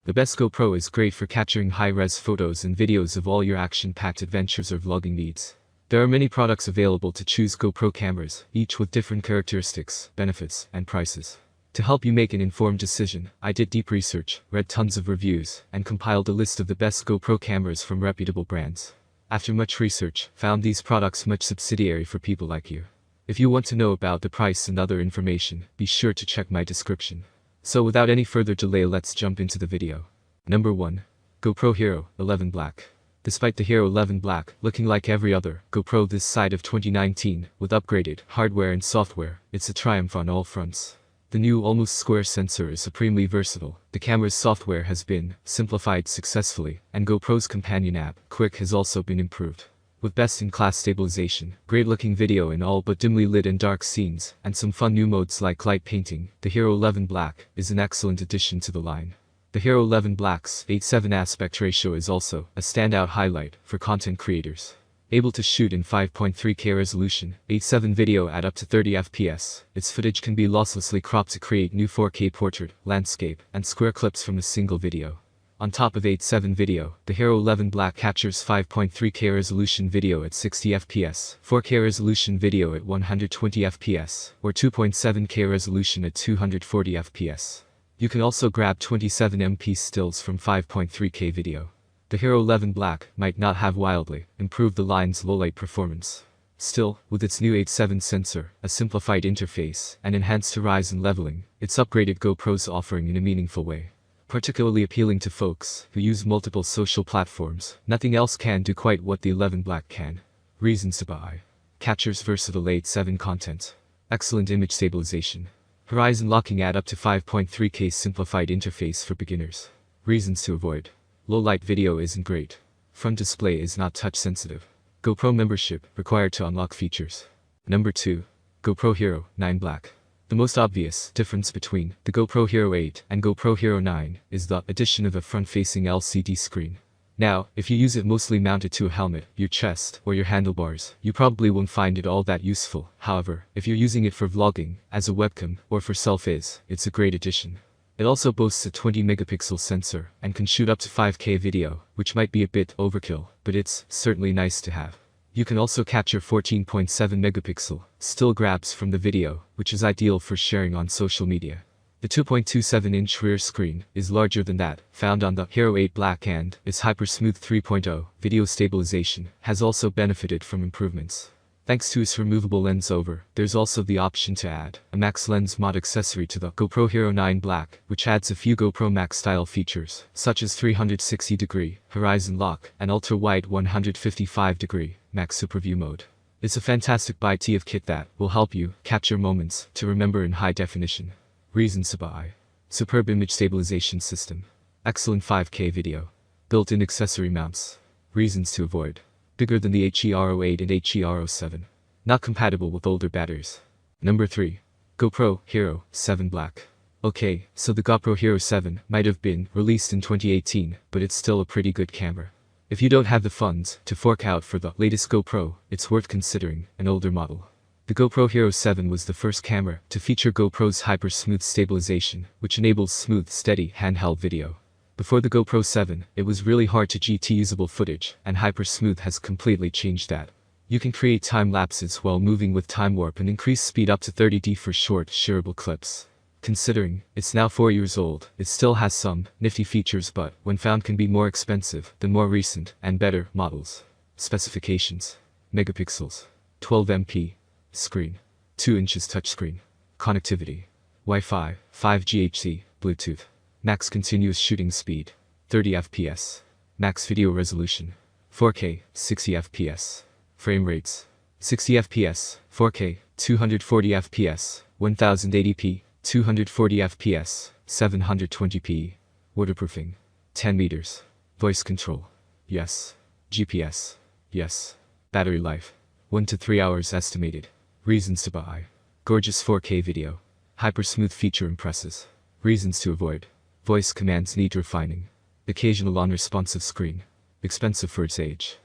The best GoPro is great for capturing high-res photos and videos of all your action-packed adventures or vlogging needs. There are many products available to choose GoPro cameras, each with different characteristics, benefits, and prices. To help you make an informed decision, I did deep research, read tons of reviews, and compiled a list of the best GoPro cameras from reputable brands. After much research, found these products much subsidiary for people like you. If you want to know about the price and other information, be sure to check my description. So without any further delay, let's jump into the video. Number 1. GoPro Hero 11 Black. Despite the Hero 11 Black looking like every other GoPro this side of 2019, with upgraded hardware and software, it's a triumph on all fronts. The new almost square sensor is supremely versatile, the camera's software has been simplified successfully, and GoPro's companion app, Quick, has also been improved. With best-in-class stabilization, great-looking video in all but dimly lit and dark scenes, and some fun new modes like light painting, the Hero 11 Black is an excellent addition to the line. The Hero 11 Black's 8:7 aspect ratio is also a standout highlight for content creators. Able to shoot in 5.3K resolution, 8:7 video at up to 30 FPS, its footage can be losslessly cropped to create new 4K portrait, landscape, and square clips from a single video. On top of 8:7 video, the Hero 11 Black captures 5.3K resolution video at 60 FPS, 4K resolution video at 120 FPS, or 2.7K resolution at 240 FPS. You can also grab 27MP stills from 5.3K video. The Hero 11 Black might not have wildly improved the line's low-light performance. Still, with its new 8:7 sensor, a simplified interface, and enhanced horizon leveling, it's upgraded GoPro's offering in a meaningful way. Particularly appealing to folks who use multiple social platforms, nothing else can do quite what the 11 Black can. Reasons to buy. Captures versatile 8:7 content. Excellent image stabilization. Horizon locking at up to 5.3K simplified interface for beginners. Reasons to avoid. Low light video isn't great. Front display is not touch sensitive. GoPro membership required to unlock features. Number 2. GoPro Hero 9 Black. The most obvious difference between the GoPro Hero 8 and GoPro Hero 9 is the addition of a front-facing LCD screen. Now, if you use it mostly mounted to a helmet, your chest, or your handlebars, you probably won't find it all that useful. However, if you're using it for vlogging, as a webcam, or for selfies, it's a great addition. It also boasts a 20-megapixel sensor and can shoot up to 5K video, which might be a bit overkill, but it's certainly nice to have. You can also capture 14.7 megapixel still grabs from the video, which is ideal for sharing on social media. The 2.27-inch rear screen is larger than that found on the Hero 8 Black, and its HyperSmooth 3.0 video stabilization has also benefited from improvements. Thanks to its removable lens over, there's also the option to add a Max Lens mod accessory to the GoPro Hero 9 Black, which adds a few GoPro Max style features, such as 360-degree horizon lock and ultra-wide 155-degree Max Superview mode. It's a fantastic buy of kit that will help you capture moments to remember in high definition. Reasons to buy. Superb image stabilization system. Excellent 5K video. Built-in accessory mounts. Reasons to avoid. Bigger than the HERO 8 and HERO 7. Not compatible with older batteries. Number 3. GoPro Hero 7 Black. Okay, so the GoPro Hero 7 might have been released in 2018, but it's still a pretty good camera. If you don't have the funds to fork out for the latest GoPro, it's worth considering an older model. The GoPro Hero 7 was the first camera to feature GoPro's HyperSmooth stabilization, which enables smooth, steady handheld video. Before the GoPro 7, it was really hard to get usable footage, and HyperSmooth has completely changed that. You can create time lapses while moving with time warp and increase speed up to 30D for short, shareable clips. Considering it's now 4 years old, it still has some nifty features, but when found can be more expensive than more recent and better models. Specifications. Megapixels. 12MP. Screen. 2 inches touchscreen. Connectivity. Wi-Fi, 5G HC, Bluetooth. Max continuous shooting speed. 30 FPS. Max video resolution. 4K, 60 FPS. Frame rates. 60 FPS, 4K, 240 FPS, 1080p, 240 FPS, 720p. Waterproofing. 10 meters. Voice control. Yes. GPS. Yes. Battery life. 1 to 3 hours estimated. Reasons to buy. Gorgeous 4K video. HyperSmooth feature impresses. Reasons to avoid. Voice commands need refining. Occasional unresponsive screen. Expensive for its age.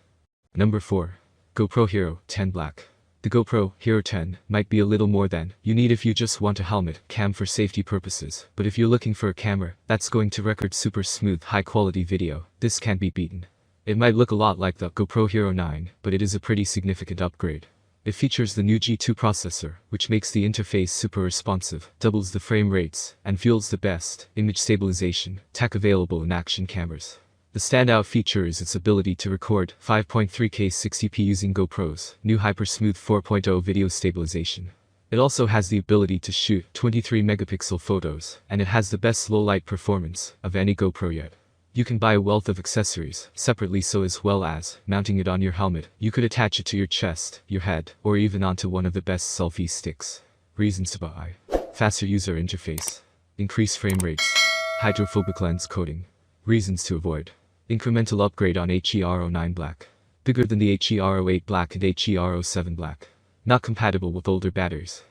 Number 4. GoPro Hero 10 Black. The GoPro Hero 10 might be a little more than you need if you just want a helmet cam for safety purposes, but if you're looking for a camera that's going to record super smooth high quality video, this can't be beaten. It might look a lot like the GoPro Hero 9, but it is a pretty significant upgrade. It features the new G2 processor, which makes the interface super responsive, doubles the frame rates, and fuels the best image stabilization tech available in action cameras. The standout feature is its ability to record 5.3K 60p using GoPro's new Hypersmooth 4.0 video stabilization. It also has the ability to shoot 23 megapixel photos, and it has the best low light performance of any GoPro yet. You can buy a wealth of accessories separately, so as well as mounting it on your helmet, you could attach it to your chest, your head, or even onto one of the best selfie sticks. Reasons to buy: faster user interface, increased frame rates, hydrophobic lens coating. Reasons to avoid: incremental upgrade on HER09 Black, bigger than the HER08 Black and HER07 Black, not compatible with older batteries.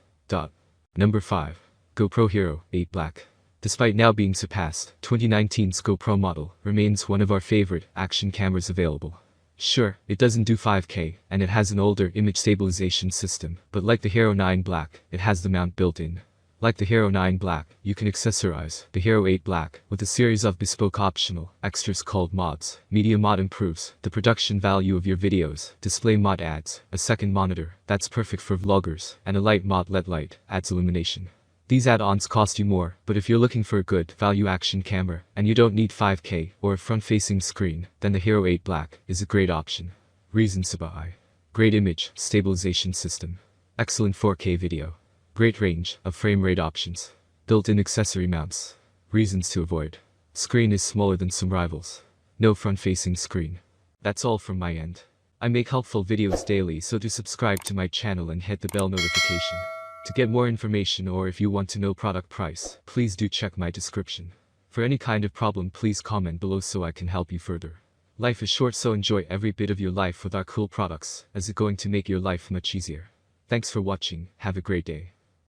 Number 5. GoPro Hero 8 Black. Despite now being surpassed, 2019's GoPro model remains one of our favorite action cameras available. Sure, it doesn't do 5K, and it has an older image stabilization system, but like the Hero 9 Black, it has the mount built in. Like the Hero 9 Black, you can accessorize the Hero 8 Black with a series of bespoke optional extras called mods. Media mod improves the production value of your videos. Display mod adds a second monitor that's perfect for vloggers, and a light mod LED light adds illumination. These add-ons cost you more, but if you're looking for a good value action camera and you don't need 5K or a front-facing screen, then the Hero 8 Black is a great option. Reasons to buy: great image stabilization system, excellent 4K video, great range of frame rate options, built-in accessory mounts. Reasons to avoid: screen is smaller than some rivals, no front-facing screen. That's all from my end. I make helpful videos daily, so do subscribe to my channel and hit the bell notification. To get more information, or if you want to know product price, please do check my description. For any kind of problem, please comment below so I can help you further. Life is short, so enjoy every bit of your life with our cool products, as it's going to make your life much easier. Thanks for watching, have a great day.